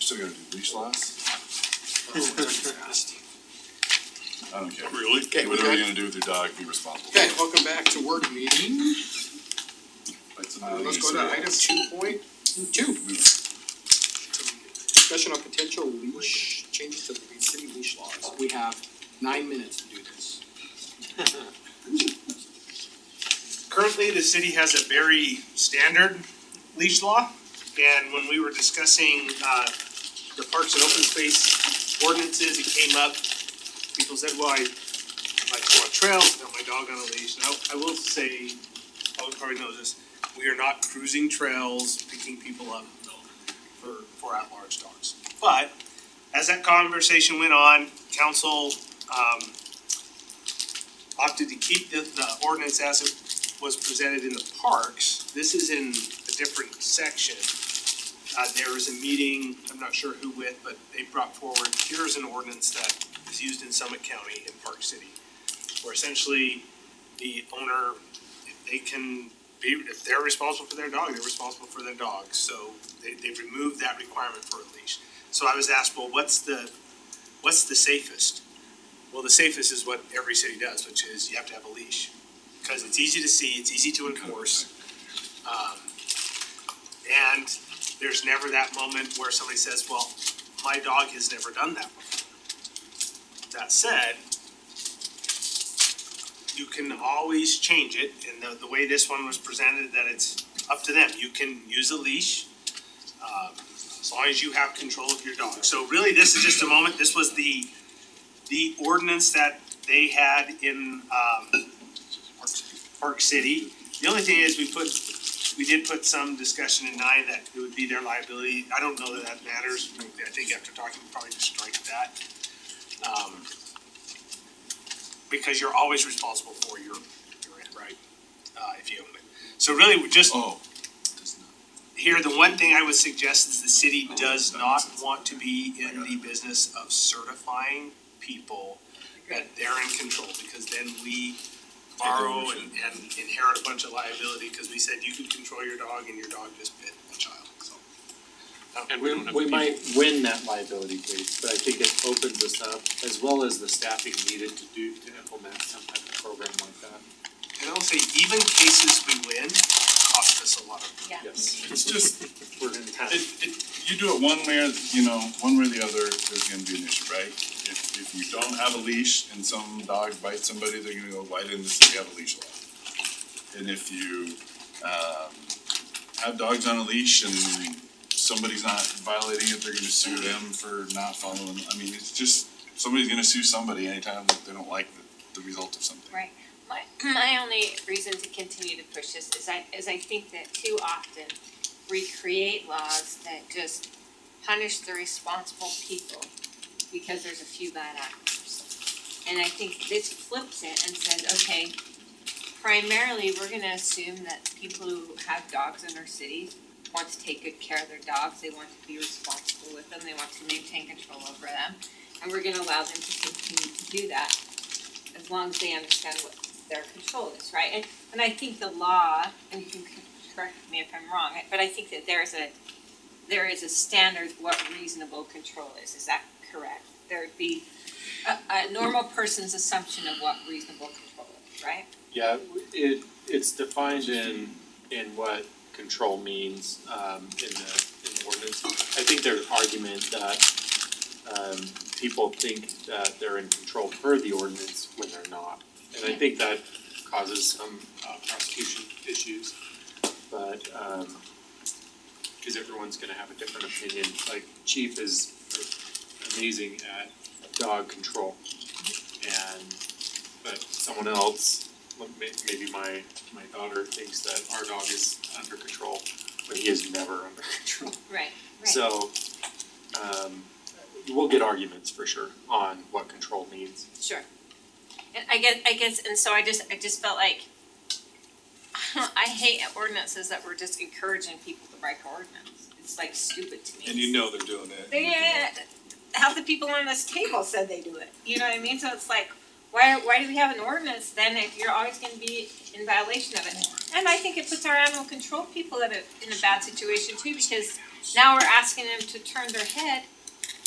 still gonna do leash laws? I don't care. Really? Okay, Whatever you're gonna do with your dog, be responsible. Okay, welcome back to work meeting. Like somebody Let's go needs to item 2.2. Discussion on potential leash, changes to the city leash laws. We have 9 minutes to do this. Currently, the city has a very standard leash law, and when we were discussing, the parks and open space ordinances, it came up. People said, well, I like to go on trails, got my dog on a leash. Now, I will say, probably knows this, we are not cruising trails, picking people up for at-large dogs. But, as that conversation went on, council, opted to keep the ordinance as it was presented in the parks. This is in a different section. There was a meeting, I'm not sure who with, but they brought forward, here's an ordinance that is used in Summit County in Park City, where essentially the owner, if they're responsible for their dog, they're responsible for their dog. So they've removed that requirement for a leash. So I was asked, well, what's the safest? Well, the safest is what every city does, which is you have to have a leash. Because it's easy to see, it's easy to enforce. And there's never that moment where somebody says, well, my dog has never done that before. That said, you can always change it, and the way this one was presented, that it's up to them. You can use a leash, as long as you have control of your dog. So really, this is just a moment, this was the ordinance that they had in, Park City. The only thing is we did put some discussion in 9 that it would be their liability. I don't know that matters. I think after talking, we'll probably just strike that. Because you're always responsible for your end, right? If you own it. So really, we just here, the one thing I would suggest is the city does not want to be in the business of certifying people that they're in control, because then we borrow and inherit a bunch of liability, because we said you can control your dog and your dog just bit a child, so. And we don't have We people. might win that liability case, but I think it opens us up, as well as the staffing needed to implement some type of program like that. And I'll say, even cases we win cost us a lot of money. Yes. It's just, We're in town. you do it one way or, one way or the other, there's gonna be an issue, right? If you don't have a leash and some dog bites somebody, they're gonna go, why didn't the city have a leash law? And if you, have dogs on a leash and somebody's not violating it, they're gonna sue them for not following, I mean, it's just, somebody's gonna sue somebody anytime that they don't like the result of something. Right. My only reason to continue to push this is I think that too often we create laws that just punish the responsible people because there's a few bad actors. And I think this flips it and says, okay, primarily we're gonna assume that people who have dogs in our cities want to take good care of their dogs, they want to be responsible with them, they want to maintain control over them. And we're gonna allow them to continue to do that as long as they understand what their control is, right? And I think the law, and you can correct me if I'm wrong, but I think that there is a standard what reasonable control is that correct? There'd be a normal person's assumption of what reasonable control is, right? Yeah, it's defined in what control means, in the ordinance. I think there's an argument that, people think that they're in control per the ordinance when they're not. And I think that causes some, prosecution issues, but, cause everyone's gonna have a different opinion. Like Chief is amazing at dog control, but someone else, maybe my daughter thinks that our dog is under control, but he is never under control. Right. So, we'll get arguments for sure on what control means. Sure. And I guess, and so I just felt like, I hate ordinances that we're just encouraging people to write ordinance. It's like stupid to me. And you know they're doing it. Half the people on this table said they do it, you know what I mean? So it's like, why do we have an ordinance then if you're always gonna be in violation of it? And I think it puts our animal control people in a bad situation too, because Now we're asking them to turn their head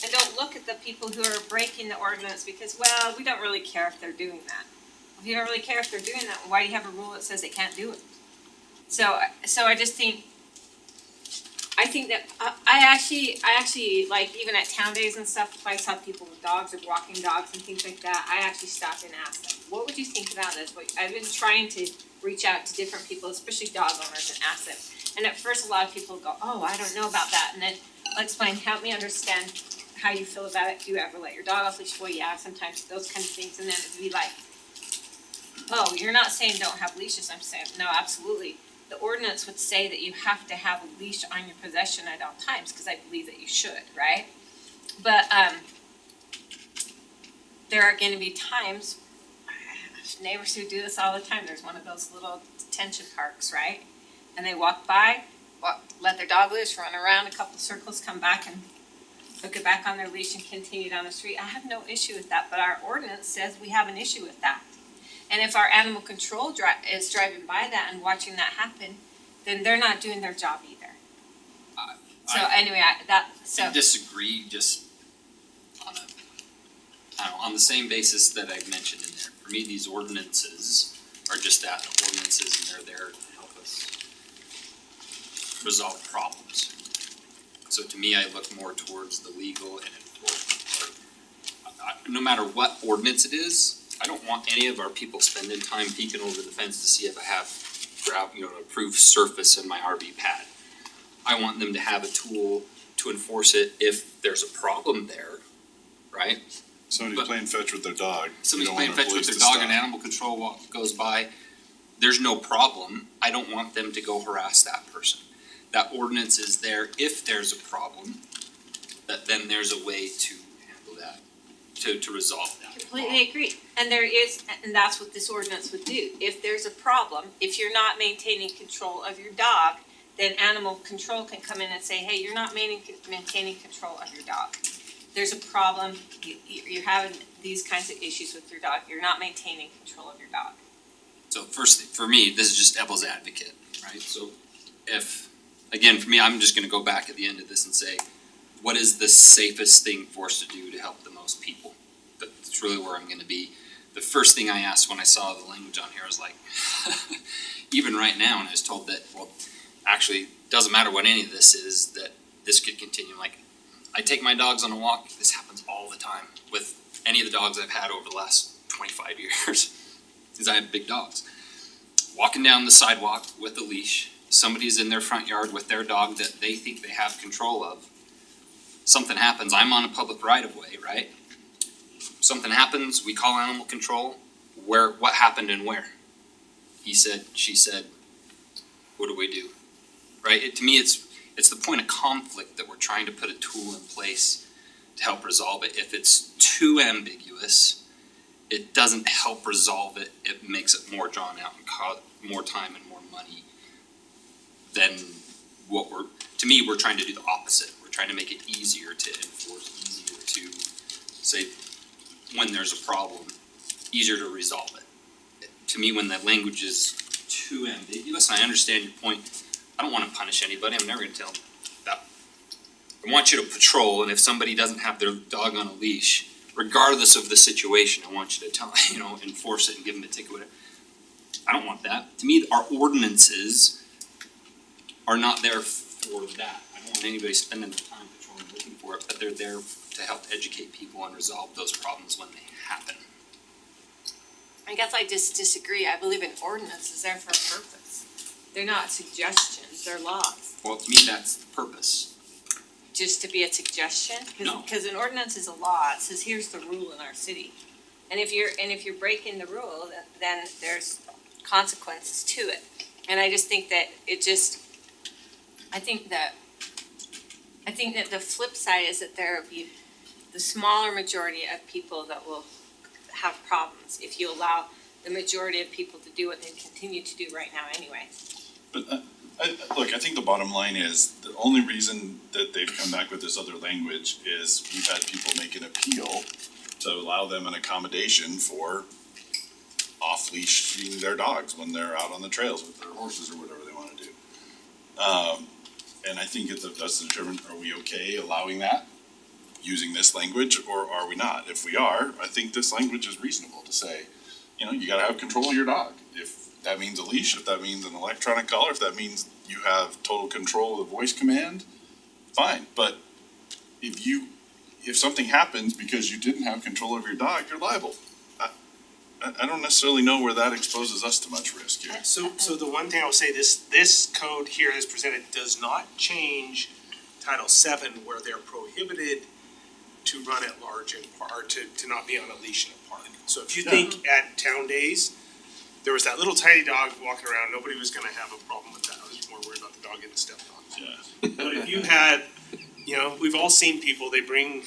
and don't look at the people who are breaking the ordinance because, well, we don't really care if they're doing that. If you don't really care if they're doing that, why do you have a rule that says they can't do it? So I just think, I think that, I actually, like, even at town days and stuff, if I saw people with dogs or walking dogs and things like that, I actually stopped and asked them, what would you think about this? I've been trying to reach out to different people, especially dog owners, and ask them. And at first, a lot of people go, oh, I don't know about that, and then I'll explain, help me understand how you feel about it. Do you ever let your dog off leash? Well, yeah, sometimes, those kind of things, and then it'd be like, oh, you're not saying don't have leashes, I'm saying, no, absolutely. The ordinance would say that you have to have a leash on your possession at all times, cause I believe that you should, right? But, there are gonna be times, neighbors who do this all the time, there's one of those little detention parks, right? And they walk by, let their dog loose, run around a couple circles, come back and hook it back on their leash and continue down the street. I have no issue with that, but our ordinance says we have an issue with that. And if our animal control is driving by that and watching that happen, then they're not doing their job either. So anyway, I disagree just on I don't know, on the same basis that I've mentioned in there. For me, these ordinances are just that, ordinances, and they're there to help us resolve problems. So to me, I look more towards the legal and enforcement part. No matter what ordinance it is, I don't want any of our people spending time peeking over the fence to see if I have an approved surface in my RV pad. I want them to have a tool to enforce it if there's a problem there, right? Somebody's But- playing fetch with their dog. Somebody's You don't playing want the fetch with police their to dog and stop. animal control goes by, there's no problem, I don't want them to go harass that person. That ordinance is there if there's a problem, that then there's a way to handle that, to resolve that. completely agree. And that's what this ordinance would do. If there's a problem, if you're not maintaining control of your dog, then animal control can come in and say, hey, you're not maintaining control of your dog. There's a problem, you're having these kinds of issues with your dog, you're not maintaining control of your dog. So first, for me, this is just devil's advocate, right? So if, again, for me, I'm just gonna go back at the end of this and say, what is the safest thing for us to do to help the most people? That's really where I'm gonna be. The first thing I asked when I saw the language on here was like, even right now, and I was told that, well, actually, doesn't matter what any of this is, that this could continue. Like, I take my dogs on a walk, this happens all the time with any of the dogs I've had over the last 25 years, because I have big dogs. Walking down the sidewalk with a leash, somebody's in their front yard with their dog that they think they have control of. Something happens, I'm on a public right of way, right? Something happens, we call animal control, what happened and where? He said, she said, what do we do? Right, to me, it's the point of conflict that we're trying to put a tool in place to help resolve it. If it's too ambiguous, it doesn't help resolve it, it makes it more drawn out and cause more time and more money than what we're trying to do the opposite. We're trying to make it easier to enforce, easier to say, when there's a problem, easier to resolve it. To me, when the language is too ambiguous, and I understand your point, I don't wanna punish anybody, I'm never gonna tell them that. I want you to patrol, and if somebody doesn't have their dog on a leash, regardless of the situation, I want you to tell, enforce it and give them a ticket, whatever. I don't want that. To me, our ordinances are not there for that. I don't want anybody spending their time patrolling looking for it, but they're there to help educate people and resolve those problems when they happen. I guess I just disagree. I believe an ordinance is there for a purpose. They're not suggestions, they're laws. Well, to me, that's the purpose. Just to be a suggestion? No. Cause an ordinance is a law. It says, here's the rule in our city. And if you're breaking the rule, then there's consequences to it. And I just think that I think that the flip side is that there will be the smaller majority of people that will have problems if you allow the majority of people to do what they continue to do right now anyway. But look, I think the bottom line is, the only reason that they've come back with this other language is we've had people make an appeal to allow them an accommodation for off-leashing their dogs when they're out on the trails with their horses or whatever they wanna do. And I think it's up to us to determine, are we okay allowing that? Using this language, or are we not? If we are, I think this language is reasonable to say, you know, you gotta have control of your dog. If that means a leash, if that means an electronic collar, if that means you have total control of the voice command, fine, but if something happens because you didn't have control of your dog, you're liable. I don't necessarily know where that exposes us to much risk here. So the one thing I will say, this code here as presented does not change Title VII where they're prohibited to run at large in or to not be on a leash in a park. So if you think at Town Days, there was that little tiny dog walking around, nobody was gonna have a problem with that. I was more worried about the dog getting stepped on. Yeah. But if you had, you know, we've all seen people, they bring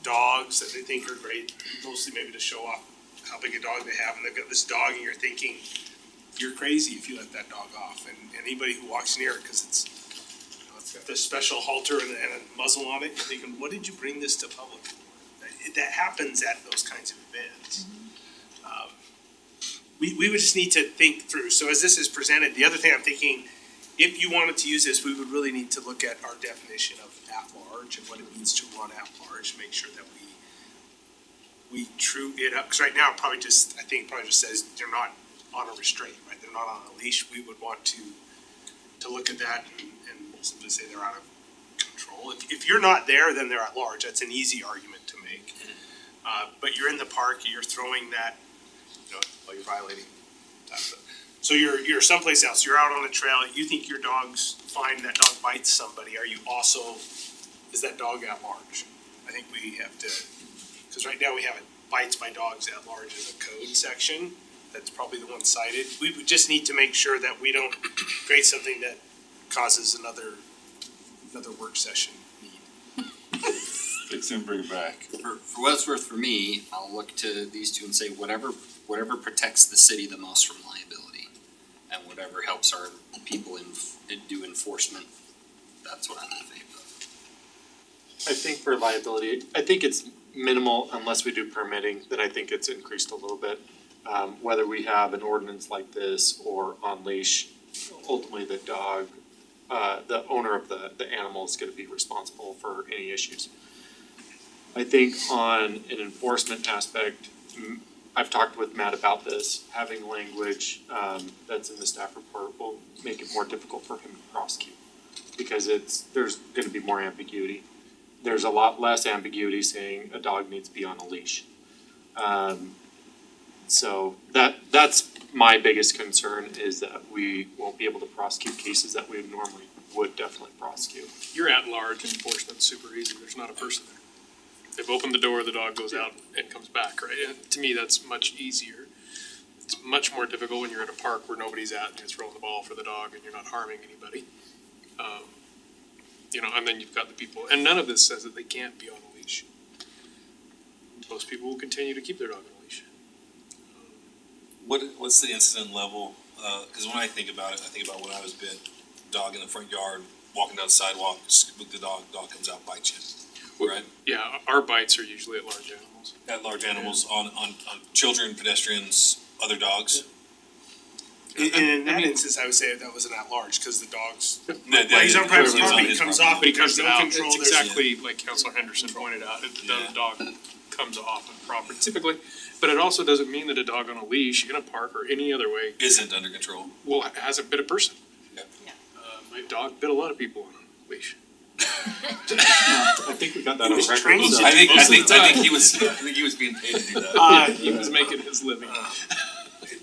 dogs that they think are great, mostly maybe to show off how big a dog they have, and they've got this dog, and you're thinking, you're crazy if you let that dog off, and anybody who walks near it, cause it's, you know, it's got this special halter and a muzzle on it, you're thinking, what did you bring this to public for? That happens at those kinds of events. We would just need to think through, so as this is presented, the other thing I'm thinking, if you wanted to use this, we would really need to look at our definition of at-large and what it means to run at-large, make sure that we true it up, because right now, I think it probably just says they're not on a restraint, right, they're not on a leash, we would want to look at that and simply say they're out of control. If you're not there, then they're at large, that's an easy argument to make. But you're in the park, you're throwing that, you know, well, you're violating that. So you're someplace else, you're out on a trail, you think your dog's fine, that dog bites somebody, is that dog at large? I think we have to, because right now we have it, bites by dogs at large as a code section, that's probably the one cited. We would just need to make sure that we don't create something that causes another work session need. Fix and bring it back. For what it's worth for me, I'll look to these two and say whatever protects the city the most from liability and whatever helps our people do enforcement, that's what I'm in favor of. I think for liability, I think it's minimal unless we do permitting, then I think it's increased a little bit. Whether we have an ordinance like this or on leash, ultimately the dog, the owner of the animal is gonna be responsible for any issues. I think on an enforcement aspect, I've talked with Matt about this, having language that's in the staff report will make it more difficult for him to prosecute. Because there's gonna be more ambiguity. There's a lot less ambiguity saying a dog needs to be on a leash. So that's my biggest concern is that we won't be able to prosecute cases that we normally would definitely prosecute. Your at-large enforcement's super easy, there's not a person there. They've opened the door, the dog goes out and comes back, right? And to me, that's much easier. It's much more difficult when you're at a park where nobody's at and you're throwing the ball for the dog and you're not harming anybody. You know, and then you've got the people, and none of this says that they can't be on a leash. Most people will continue to keep their dog on a leash. What's the incident level? Cause when I think about it, I think about when I was bit, dog in the front yard, walking down the sidewalk, spook the dog comes out, bites you, right? Yeah, our bites are usually at large animals. At large animals, on children, pedestrians, other dogs. In that instance, I would say that was an at-large, cause the dog's, No, well, he's on private he's on property, his comes property. off, But he because comes no out, control, it's there's. exactly like Councilor Henderson pointed out, Yeah. the dog comes off on property typically. But it also doesn't mean that a dog on a leash in a park or any other way, Isn't under control. well, hasn't bit a person. Yeah. My dog bit a lot of people on a leash. I think we got that on was record, trained so- to- I think Most of the time. he was being paid to do that. He was making his living.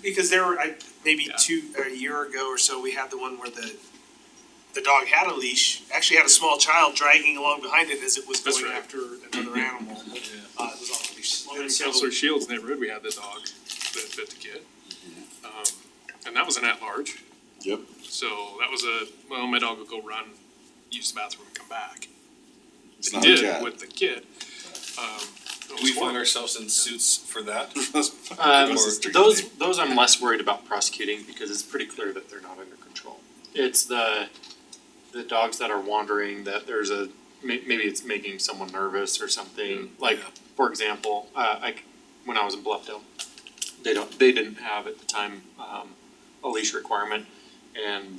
Because there were, maybe Yeah. a year ago or so, we had the one where the dog had a leash, actually had a small child dragging along behind it as it was That's going right. after another animal. It was on a leash. In And so- Councilor Shields' neighborhood, we had the dog that bit the kid. And that was an at-large. Yep. So that was my dog would go run, use the bathroom and come back. It's It not a did cat. with the kid. It Do was we find horrible. ourselves in suits for that? Those I'm less worried about prosecuting because it's pretty clear that they're not under control. It's the dogs that are wandering that there's maybe it's making someone nervous or something. Like, for example, when I was in Bluffdale, they didn't have at the time a leash requirement, and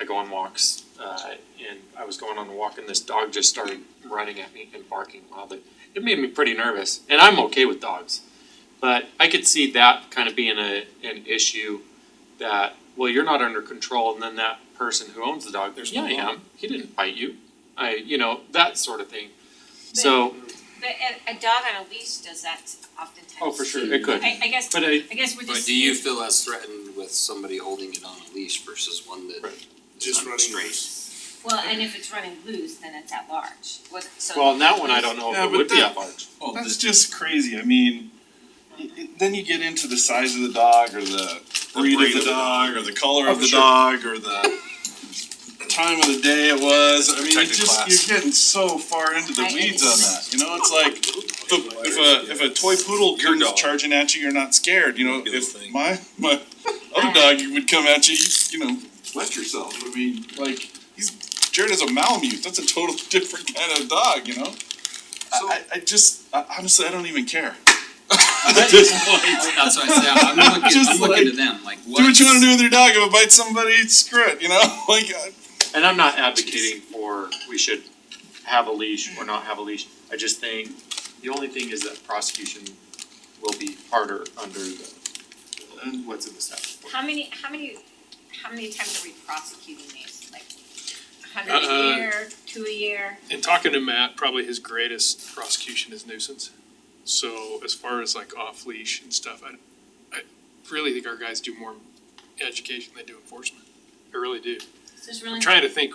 I go on walks, and I was going on a walk and this dog just started running at me and barking wildly. It made me pretty nervous, and I'm okay with dogs. But I could see that kind of being an issue that, well, you're not under control, and then that person who owns the dog, There's yeah, no I law. am, he didn't bite you. That sort of thing. So, But a dog on a leash does that oftentimes oh, for sure, too. it could. I guess, But I guess we're But just. do you feel as threatened with somebody holding it on a leash versus one that Right. is Just running unrestrained? loose. Well, and if it's running loose, then it's at large. So well, in that one, I don't know if Yeah, it but would be that- at large. That's just crazy, I mean, then you get into the size of the dog, or the breed of the dog, or the color of the dog, or the time of the day it was, I mean, you Protected just, class. you're getting so far into the Right, weeds and on that, you know, it's like, if a toy poodle Your comes dog. charging at you, you're not scared, you know, Good if thing. my other dog would come at you, wet yourself, I mean, like, Jared is a Malamute, that's a totally different kind of dog, you know? Honestly, I don't even care. At this point. That's what I say, I'm Just looking like, to them, like Do what what's. you wanna do with your dog, if it bites somebody, screw it, you know, like, And I'm not advocating for we should have a leash or not have a leash. I just think the only thing is that prosecution will be harder under what's in the statute. How many times are we prosecuting these? Like 100 a year, 2 a year? In talking to Matt, probably his greatest prosecution is nuisance. So as far as like off leash and stuff, I really think our guys do more education than they do enforcement. I really do. Is this really? I'm trying to think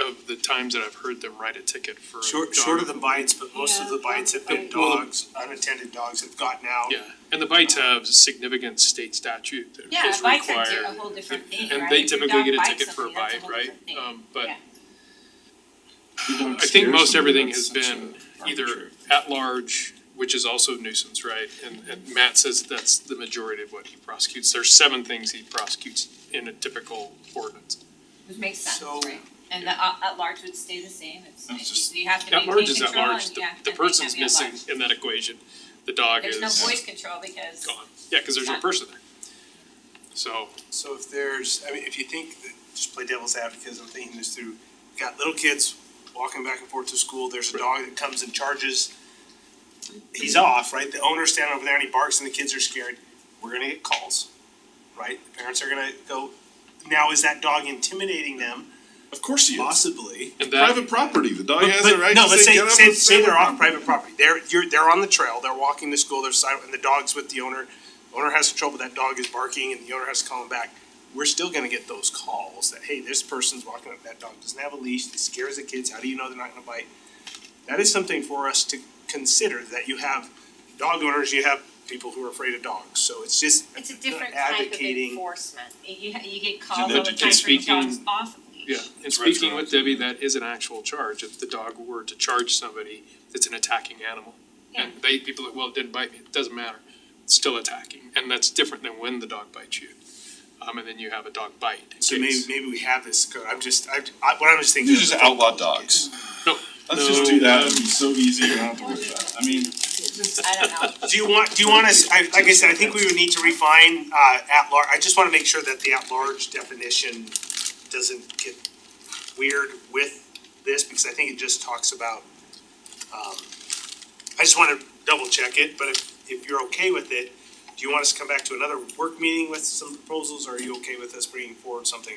of the times that I've heard them write a ticket for a dog. Short of the bites, but most of the bites have been Well, dogs, unattended dogs have gotten out. Yeah, and the bites have significant state statute that Yeah, is bites are required. a whole different thing, right? And they If your typically dog get a bites ticket for a somebody, that's bite, whole right? different thing. But Yeah. I think most everything has been either at large, which is also nuisance, right? And Matt says that's the majority of what he prosecutes. There's 7 things he prosecutes in a typical ordinance. Which makes sense, So- right? And the at large would stay the same, That's it's just- you have to At maintain large is at control large, and yeah, the and person's they have to be at missing large. in that equation. The dog is There's no voice control because gone. Yeah, cause there's no Yeah. person there. So, So if there's, I mean, if you think, just play devil's advocate, I'm thinking this through, you've got little kids walking back and forth to school, there's a dog that comes and charges, he's off, right? The owner's standing over there and he barks and the kids are scared, we're gonna get calls, right? The parents are gonna go, now is that dog intimidating them? Of course he is. Possibly. and that, Private property, the dog has But- the right no, to let's say, get up and say they're off private property, they're on the trail, they're walking to school, they're silent, and the dog's with the owner. Owner has trouble, that dog is barking and the owner has to call him back. We're still gonna get those calls that, hey, this person's walking up, that dog doesn't have a leash, it scares the kids, how do you know they're not gonna bite? That is something for us to consider, that you have dog owners, you have people who are afraid of dogs, so it's just it's a not different type of advocating. enforcement. You get calls all the time education. for dogs Speaking- off of leash. yeah, and speaking with Debbie, that is an actual charge. If the dog were to charge somebody, it's an attacking animal. And people are, well, it didn't bite me, it doesn't matter, it's still attacking, and that's different than when the dog bites you. And then you have a dog bite. So case. maybe we have this code, what I'm just thinking. You just outlaw dogs. No, Let's just do that, it'd be so easy, you don't have to worry about it. I mean, I don't know. Do you want us, like I said, I think we would need to refine, at large, I just wanna make sure that the at-large definition doesn't get weird with this, because I think it just talks about, I just wanna double check it, but if you're okay with it, do you want us to come back to another work meeting with some proposals, or are you okay with us bringing forward something?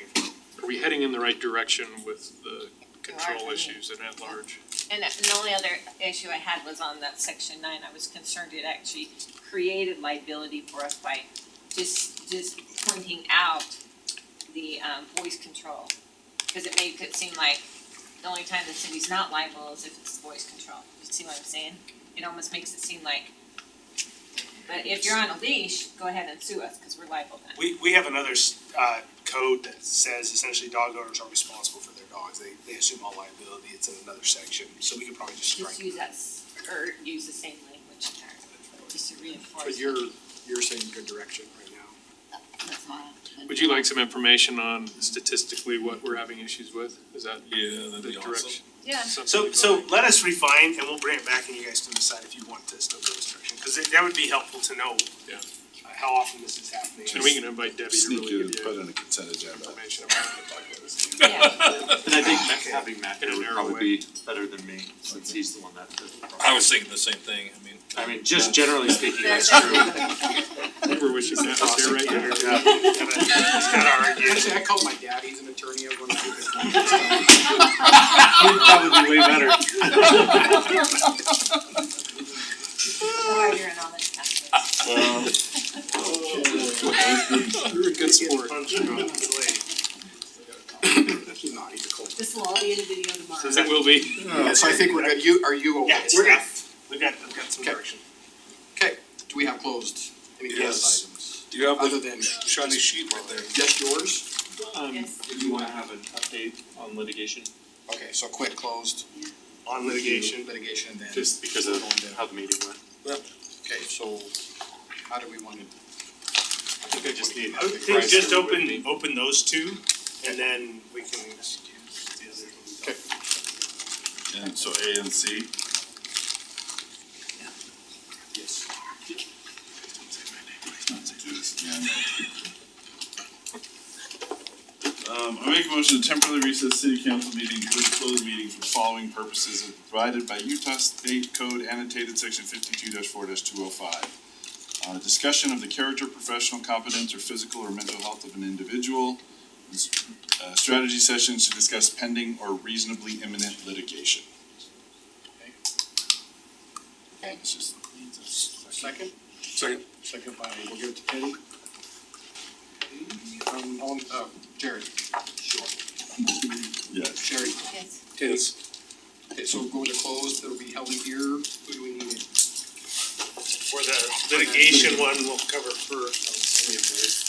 are we heading in the right direction with the control You are. issues and at large? And the only other issue I had was on that section 9, I was concerned it actually created liability for us by just pointing out the voice control. Cause it made it seem like the only time the city's not liable is if it's voice control, you see what I'm saying? It almost makes it seem like, but if you're on a leash, go ahead and sue us, cause we're liable then. We have another, code that says essentially dog owners are responsible for their dogs, they assume all liability, it's in another section, so we could probably just strike. Just use that, or use the same language in there, just to reinforce. But you're saying good direction right now. That's all. Would you like some information on statistically what we're having issues with? Is that Yeah, that'd the be awesome. direction? Yeah. Something So like- let us refine and we'll bring it back and you guys can decide if you want to still go this direction, cause that would be helpful to know. Yeah. how often this is happening. And we can invite Debbie to Sneak really it, give put you in a consent agenda. information about it, talk about this. Yeah, And I think having Matt In a here would narrow probably be better than me, since he's the one that does the I process. was thinking the same thing, I mean, just generally speaking, that's There's true. We're wishing Matt was here right now. He's gotta argue. Actually, I called my dad, he's an attorney, I'm gonna do this. He'd probably be way better. harder and all that stuff. Well, You're a good sport. He's not, he's a cold. This will all be in a video tomorrow. It will be. Yeah, so I think we're good, are you okay? Yeah, we're good. We've got some Okay. direction. Okay, do we have closed any closed Yes. items? Do you have Other the than shiny sheet right there? just yours? Yes. Do you wanna have an update on litigation, Okay, so quit closed, On litigation. litigation and then. just because of how the meeting went? Okay, so how do we want to? I think I just need. I would think just open those two, and then we can. Okay. and so A and C. Yes. Do this again. I make a motion to temporarily recess city council meeting, include closed meeting for the following purposes as provided by Utah State Code annotated section 52-4-205. Discussion of the character, professional competence, or physical or mental health of an individual. Strategy sessions to discuss pending or reasonably imminent litigation. Okay. This just needs a Second? Second. Second by, we'll give it to Teddy. Jared. Sure. Yes. Jared. Yes. Yes. Okay, so go to closed, it'll be held in here, who do we need? For the litigation one, we'll cover first.